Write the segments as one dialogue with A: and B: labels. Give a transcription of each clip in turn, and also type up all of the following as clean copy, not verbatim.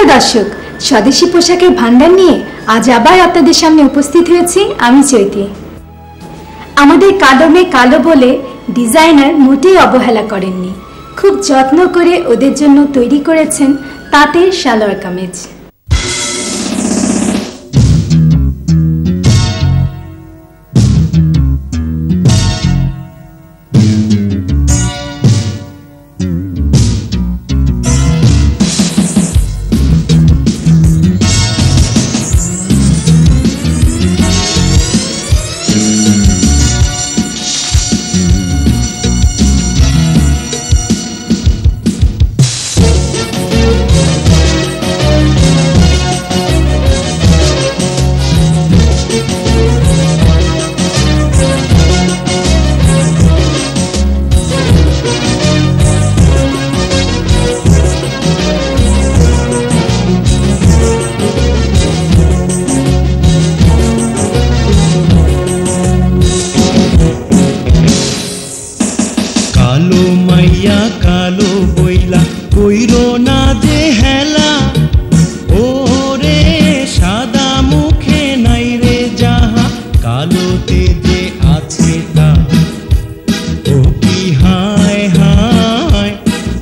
A: প্রিয় দর্শক, স্বদেশী পোশাকের ভান্ডার নিয়ে আজ আবার আপনাদের সামনে উপস্থিত হয়েছি আমি চৈতি। আমাদের কালো মেয়ে কালো বলে ডিজাইনার মোটেই অবহেলা করেননি, খুব যত্ন করে ওদের জন্য তৈরি করেছেন তাঁতের সালোয়ার কামিজ।
B: কালো বইলা কইরো না যে হেলা, ওরে সাদা মুখে নাই রে যাহা, কালোতে যে আছে তা। ও কি হায় হায়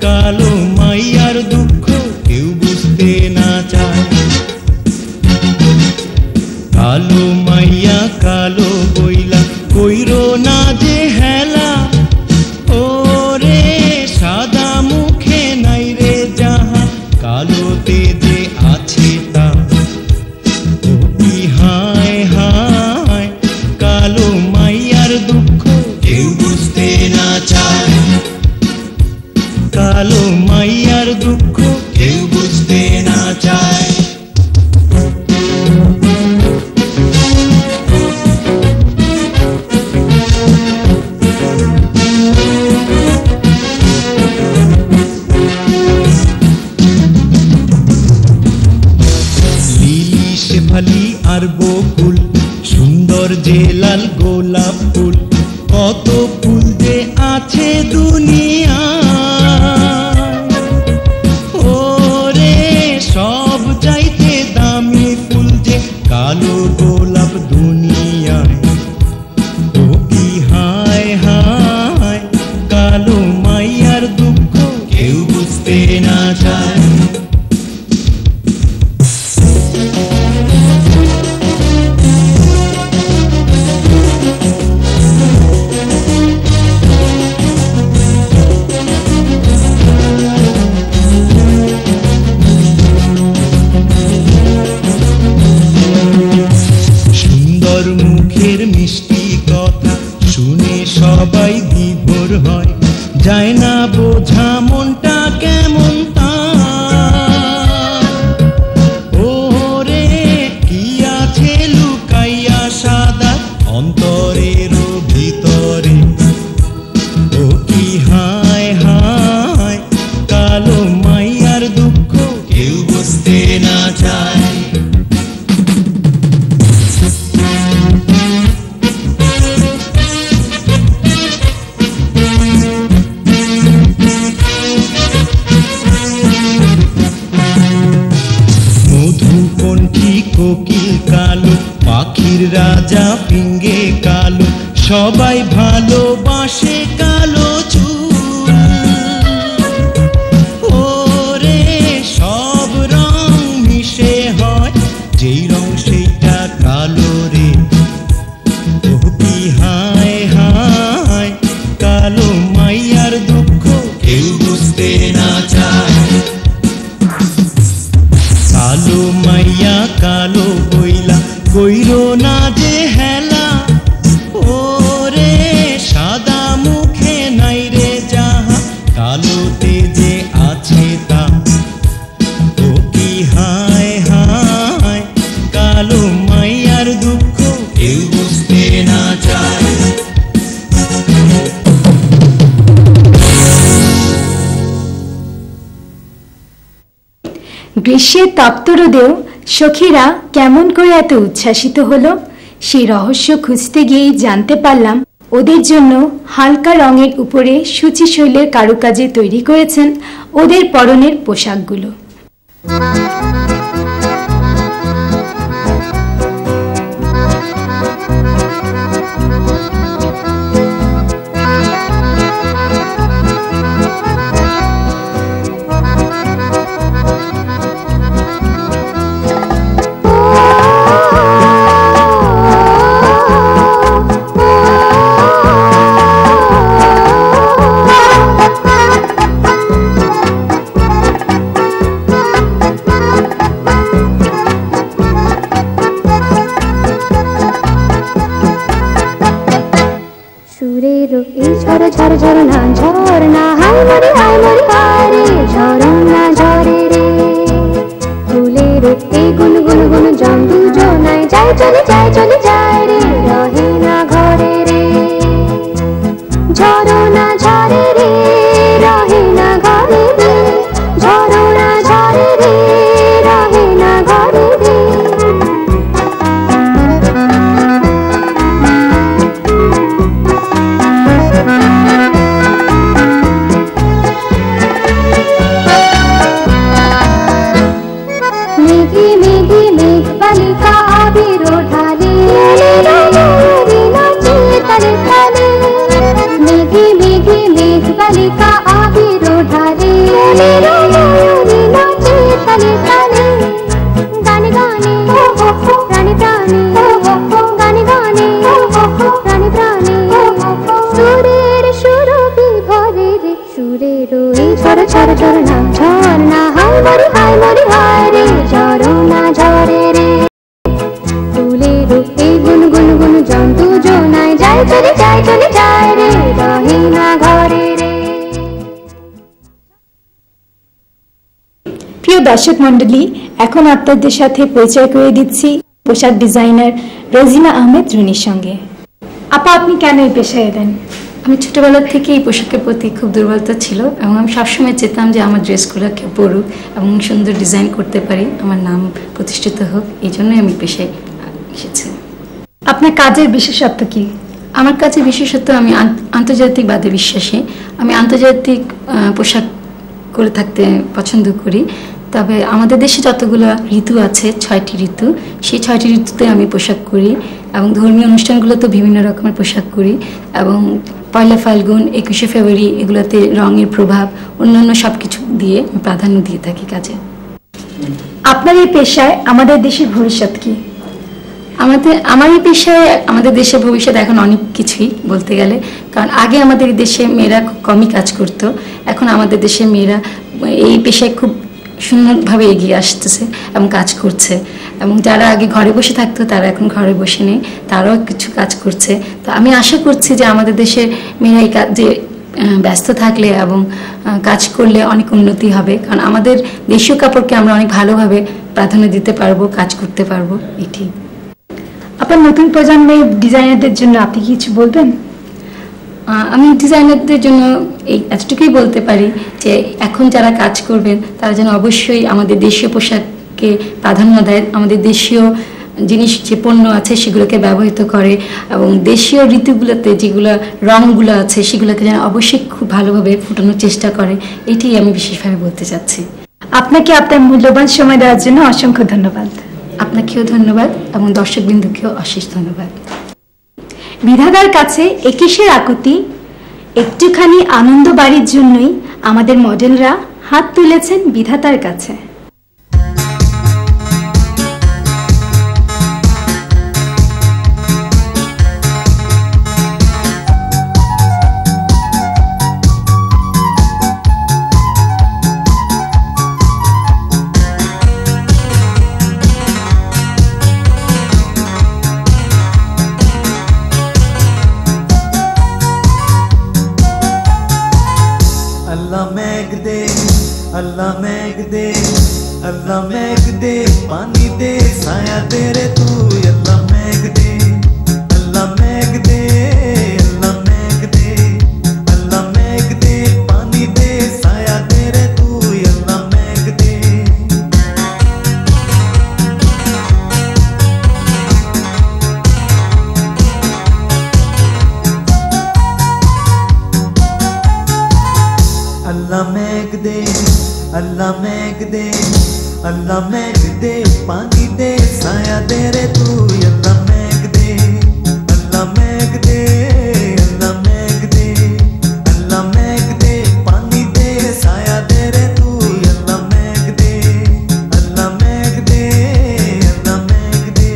B: কালো মাইয়ার দুঃখ কেউ বুঝতে না চায়। কালো মাইয়া কালো বইলা কইরো না যে হেলা, সাদা মুখে নাই রে যাহা, কালোতে যে আছে তা। ও কি হায় হায় কালো মাইয়ার দুঃখ কেউ বুঝতে না চায়। কালো মাইয়ার দুঃখ কেউ বুঝতে না চায়। শেফালি আর বকুল, সুন্দর যে লাল গোলাপ ফুল, কত ফুল যে আছে দুনিয়া। ওরে সব চাইতে দামি ফুল যে কালো গোলাপ দুনিয়ায়। ও কি হায় হায় কালো মাইয়ার দুঃখ কেউ বুঝতে না চায়। মিষ্টি কথা শুনে সবাই বিভোর হয়, যায় না বোঝা মনটা কেমন তার। ওরে কি আছে লুকাইয়া সাদা অন্তরের ভিতরে। ও কি হায় হায় কালো মাইয়ার দুঃখ কেউ বুঝতে না চায়। কোকিল কালো, পাখির রাজা পিঙ্গে কালো, সবাই ভালোবাসে কালো চুল। ওরে সব রং মিশে হয়, যেই রং সেইটা কালো রে। ও কি হায় হায় কালো মাইয়ার দুঃখ কেউ বুঝতে না চায়। কালো মাইয়া কালো বইলা কইরো না যে হেলা, ওরে সাদা মুখে নাই রে যাহা, কালোতে যে আছে তা। ও কি হায় হায় কালো মাইয়ার দুঃখ কেউ বুঝতে না চায়।
A: গ্রীষ্মের তপ্ত রোদেও সখীরা কেমন করে এত উচ্ছ্বাসিত হলো, সেই রহস্য খুঁজতে গিয়েই জানতে পারলাম ওদের জন্য হালকা রঙের উপরে সূচি শৈলের কারুকাজে তৈরি করেছেন ওদের পরনের পোশাকগুলো।
C: সুরের এই ঝড় ঝড় ঝরনা ঝরনা হাই মরি হায় রে ঝরনা ঝরে রে ফুলের এই গুন গুন গুন জম দুজনায় যায় চলে যায় রে রহে না ঘরে রে ঝরনা ঝরে রে রহে না ঘরে রে ঝরনা ঝরে রে রহে না ঘরে রে মেঘে মেঘে মেঘ বালিকা আবির ঢালে নাচে তালে তালে মেঘে মেঘে মেঘ বালিকা আবির ঢালে নাচে তালে তালে গানে গানে প্রাণে প্রাণে গানে গানে প্রাণে প্রাণে সুরের সুরভি ভরে রে সুরের এই ঝড় ঝড় ঝরনা ঝরনা হাই মরি হায় রে ঝরনা ঝরে রে ফুলের এই গুন গুন গুন জন দুজনায় যায় চলে যায় রে রহে না ঘরে রে।
A: প্রিয় দর্শক মণ্ডলী, এখন আপনাদের সাথে পরিচয় করে দিচ্ছি পোশাক ডিজাইনার রোজিনা আহমেদ রুনির সঙ্গে। আপা, আপনি কেন এই পেশায় এলেন?
D: আমি ছোটবেলা থেকে এই পোশাকের প্রতি খুব দুর্বলতা ছিল এবং আমি সবসময় চেতাম যে আমার ড্রেসগুলো কেউ পরুক এবং সুন্দর ডিজাইন করতে পারি, আমার নাম প্রতিষ্ঠিত হোক। এই জন্যই আমি পেশায় এসেছি।
A: আপনার কাজের বিশেষত্ব কি?
D: আমার কাছে বিশেষত আমি আন্তর্জাতিকবাদে বিশ্বাসী। আমি আন্তর্জাতিক পোশাক করে থাকতে পছন্দ করি। তবে আমাদের দেশে যতগুলো ঋতু আছে, 6টি ঋতু, সেই 6টি ঋতুতে আমি পোশাক করি এবং ধর্মীয় অনুষ্ঠানগুলোতে বিভিন্ন রকমের পোশাক করি এবং পয়লা ফাল্গুন, 21শে ফেব্রুয়ারি এগুলোতে রঙের প্রভাব, অন্যান্য সব কিছু দিয়ে আমি প্রাধান্য দিয়ে থাকি কাজে।
A: আপনার এই পেশায় আমাদের দেশের ভবিষ্যৎ কি?
D: আমার এই পেশায় আমাদের দেশের ভবিষ্যৎ এখন অনেক কিছুই বলতে গেলে, কারণ আগে আমাদের দেশে মেয়েরা খুব কমই কাজ করতো। এখন আমাদের দেশের মেয়েরা এই পেশায় খুব সুন্দরভাবে এগিয়ে আসতেছে এবং কাজ করছে, এবং যারা আগে ঘরে বসে থাকতো তারা এখন ঘরে বসে নেই, তারাও কিছু কাজ করছে। তো আমি আশা করছি যে আমাদের দেশের মেয়েরা এই কাজে ব্যস্ত থাকলে এবং কাজ করলে অনেক উন্নতি হবে, কারণ আমাদের দেশীয় কাপড়কে আমরা অনেক ভালোভাবে প্রাধান্য দিতে পারবো, কাজ করতে পারবো। এটি
A: আপনার নতুন প্রজন্মের ডিজাইনারদের জন্য আপনি কিছু বলবেন?
D: আমি ডিজাইনারদের জন্য এতটুকুই বলতে পারি যে এখন যারা কাজ করবেন তারা যেন অবশ্যই আমাদের দেশীয় পোশাককে প্রাধান্য দেয়, আমাদের দেশীয় জিনিস যে পণ্য আছে সেগুলোকে ব্যবহৃত করে এবং দেশীয় ঋতুগুলোতে যেগুলো রঙগুলো আছে সেগুলোকে যেন অবশ্যই খুব ভালোভাবে ফুটানোর চেষ্টা করে। এটি আমি বিশেষভাবে বলতে চাচ্ছি।
A: আপনাকে আপনার মূল্যবান সময় দেওয়ার জন্য অসংখ্য ধন্যবাদ।
D: আপনাকেও ধন্যবাদ এবং দর্শকবৃন্দকেও অশেষ ধন্যবাদ।
A: বিধাতার কাছে 21-এর আকুতি, একটুখানি আনন্দ বাড়ির জন্যই আমাদের মডেলরা হাত তুলেছেন বিধাতার কাছে।
B: अल्लाह मेघ दे, अल्लाह मेघ दे, पानी दे, साया दे रे तू। अल्लाह मेघ दे, अल्लाह मेघ दे, अल्लाह मेघ दे, अल्लाह मेघ दे, पानी दे, साया दे रे तू। अल्लाह मेघ दे। अल्लाह मेघ दे, अल्लाह मेघ दे, अल्लाह मेघ दे, पानी दे, साया दे रे तू। अल्लाह मेघ दे, अल्लाह मेघ दे, अल्लाह मेघ दे, अल्लाह मेघ दे, पानी दे, साया दे रे तू। अल्लाह मेघ दे, अल्लाह मेघ दे, अल्लाह मेघ दे।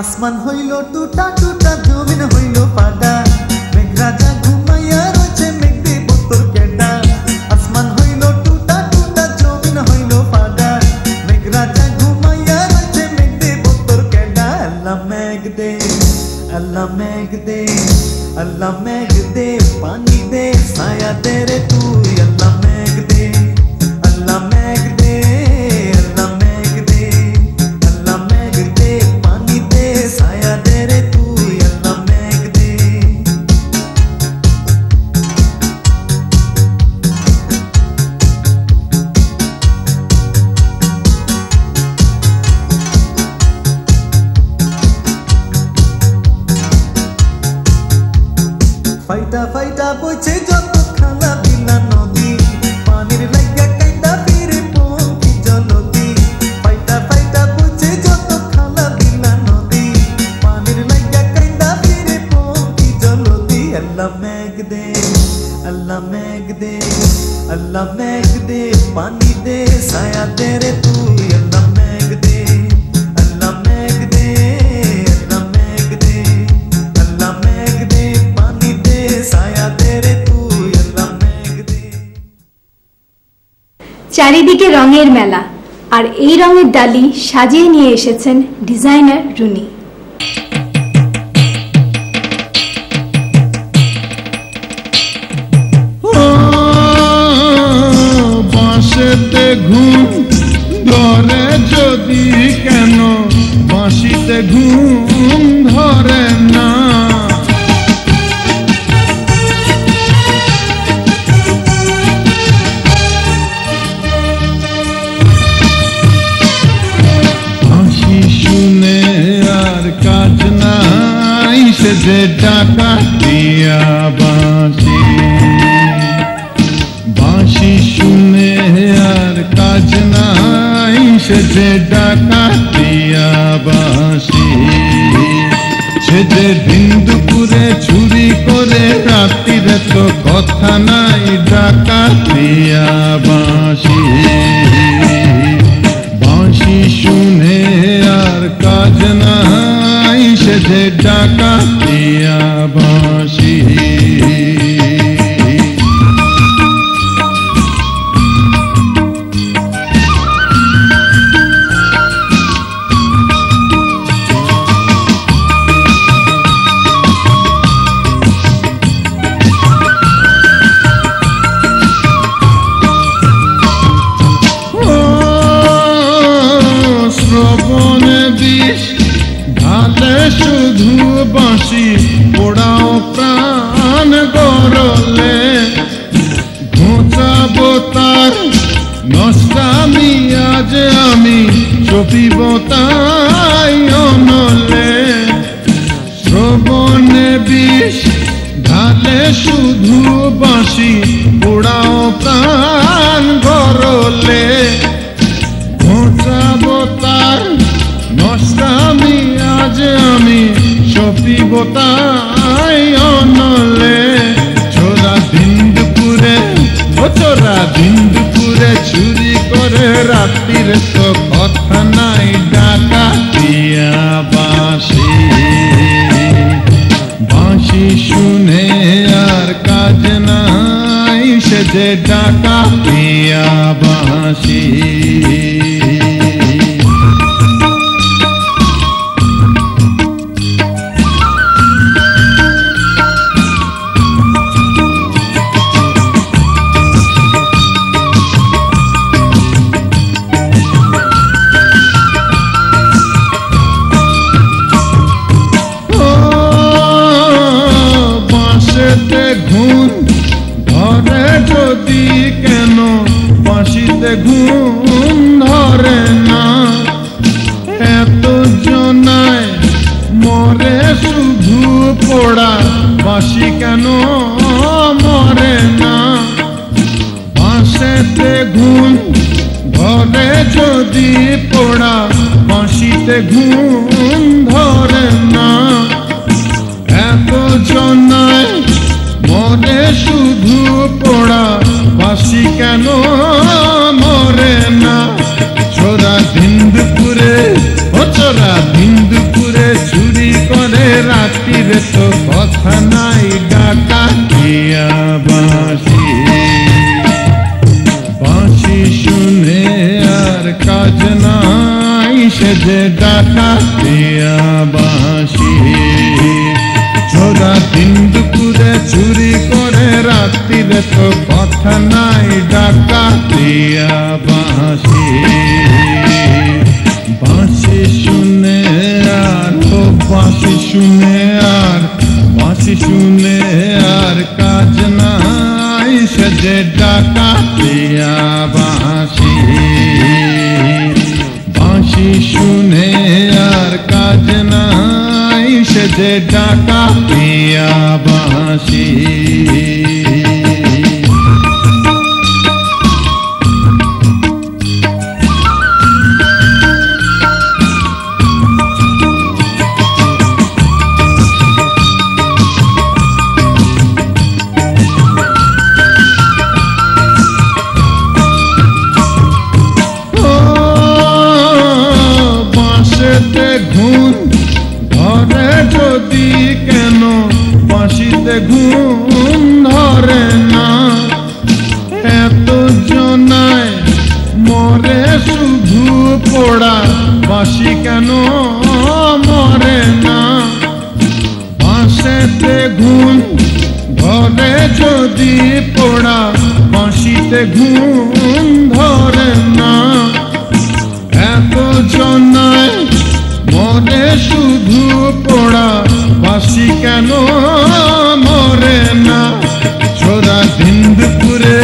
B: আসমান হইল টুটা টুটা, জমিন হইল अल्लाह मेघ दे पानी दे साया तेरे तू अल्लाह मेघ दे अल्लाह मेघ दे अल्लाह मेघ दे अल्लाह मेघ दे पानी दे साया तेरे तू अल्लाह मेघ दे फाइटा फाइटा बोचे जब खाला बिला नदी पानीर लाइगा काइंदा फिरे पोंकी जलदी फाइटा फाइटा बोचे जब खाला बिला नदी पानीर लाइगा काइंदा फिरे पोंकी जलदी अल्लाह मेघ दे अल्लाह मेघ दे अल्लाह मेघ दे पानी दे साया तेरे तू अल्लाह मेघ दे अल्लाह मेघ दे अल्लाह मेघ दे अल्लाह मेघ दे पानी दे साया तेरे तू अल्लाह मेघ दे
A: চারিদিকে রঙের মেলা আর এই রঙের ডালি সাজিয়ে নিয়ে এসেছেন ডিজাইনার রুনি।
E: বাঁশিতে ঘুম ধরে যদি কেন বাঁশিতে ঘুম ধরে না বাঁশি শুনে আর কাজ নাই সে যে ডাকাতিয়া বাঁশি বাঁশি শুনে আর কাজ নাই সে যে ডাকাতিয়া বাঁশি সে যে দিন দুপুরে চুরি করে রাত্রিরে তো কথা নাই ডাকাতিয়া বাঁশি বাঁশি শুনে আর কাজ নাই সে যে ডাকাতিয়া বাঁশি শ্রবণে বিষ ঢালে শুধু বাঁশি পোড়াও প্রাণ গরলে ঘোচাবো তার নষ্টামি আজ আমি চপিব তাই অনলে শ্রবণে বিষ ঢালে শুধু বাঁশি পোড়াও প্রাণ গরলে ঘোচাবো তার নষ্টামি আজ আমি চপিব তাই অনলে চোরা দিন দুপুরে ও চোরা দিন দুপুরে চুরি করে রাত্রির তো কথা নাই ডাকাতিয়া বাঁশি বাঁশি শুনে আর কাজ নাই সে যে ডাকাতিয়া বাঁশি বাঁশিতে ঘুম ধরে যদি কেন বাঁশিতে ঘুম ধরে না এত জনায় মরে শুধু পোড়া বাঁশি কেন মরে না বাঁশিতে ঘুম ধরে যদি পোড়া বাঁশিতে ঘুম ধরে না এত জনায় মরে শুধু পোড়া বাঁশি কেন মরে না চোরা দিন দুপুরে ও চোরা দিন দুপুরে চুরি করে রাত্রিরে তো কথা নাই ডাকাতিয়া বাঁশি বাঁশি শুনে আর কাজ নাই সে যে ডাকাতিয়া বাঁশি চোরা দিন দুপুরে ডাকা পিয়া বাঁশি। ঘুম ধরে যদি কেন বাঁশিতে ঘুম ধরে না, এত জনায় মরে শুধু পোড়া বাঁশি কেন মরে না। বাঁশেতে ঘুম ধরে যদি পোড়া বাঁশিতে ঘুম ধরে না, এত জনায় মরে শুধু পোড়া বাঁশি কেন মরে না। চোরা বিন্দুপুরে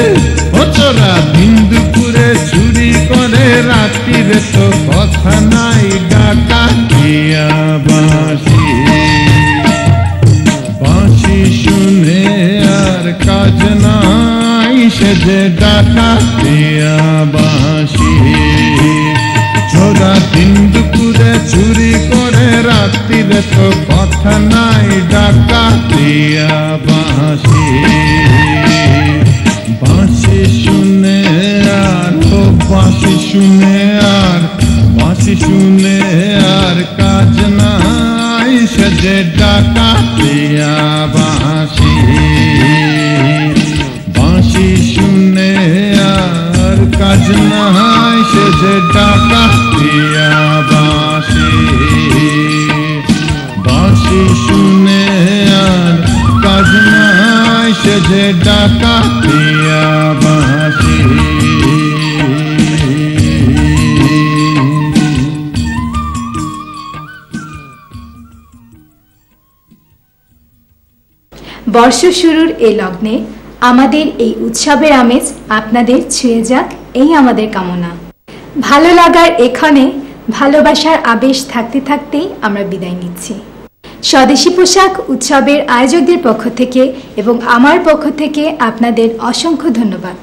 E: ও চোরা বিন্দুপুরে চুরি করে রাত্রিরে তো কথা নাই ডাকা দিয়া বাঁশি। বাঁশি শুনে আর কাজ নাই সে যে ডাকা দিয়া বাঁশি। চোরা বিন্দুপুরে চুরি করে রাত্রিরে তো কথা নাই ডাকা দিয়া বাঁশি। বাঁশি শুনে আর তো বাঁশি শুনে আর বাঁশি শুনে আর কাজ নাই সে যে ডাকা দিয়া বাঁশি। বাঁশি শুনে আর কাজ নাই সে যে ডাকা দিয়া বাঁশি। বাঁশি শুনে আর কাজ নাই সে যে ডাকা দিয়া বাঁশি।
A: বর্ষ শুরুর এই লগ্নে আমাদের এই উৎসবের আমেজ আপনাদের ছুঁয়ে যাক, এই আমাদের কামনা। ভালো লাগার এখানে ভালোবাসার আবেশ থাকতে থাকতেই আমরা বিদায় নিচ্ছি। স্বদেশী পোশাক উৎসবের আয়োজকদের পক্ষ থেকে এবং আমার পক্ষ থেকে আপনাদের অসংখ্য ধন্যবাদ।